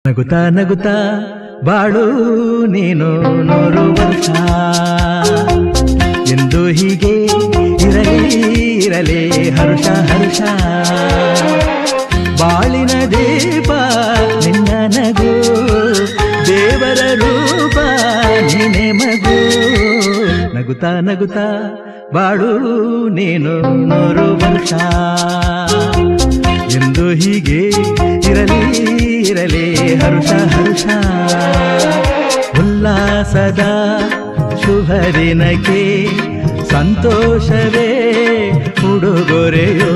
ನಗುತ್ತಾ ನಗುತ್ತಾ ಬಾಳು ನೀನು 100 ವರ್ಷ ಎಂದು ಹೀಗೆ ಇರಲಿ ಹರುಷ ಹರುಷ ಬಾಳಿನ ದೀಪ ನಿನ್ನ ನಗು ದೇವರ ರೂಪ ನೀನೆ ಮಗು ನಗುತ್ತಾ ನಗುತ್ತಾ ಬಾಳು ನೀನು 100 ವರ್ಷ ಎಂದು ಹೀಗೆ ಇರಲಿ ಹರುಷ ಹರುಷ ಉಲ್ಲಾಸದ ಶುಭ ದಿನಕ್ಕೆ ಸಂತೋಷವೇ ಉಡುಗೊರೆಯೋ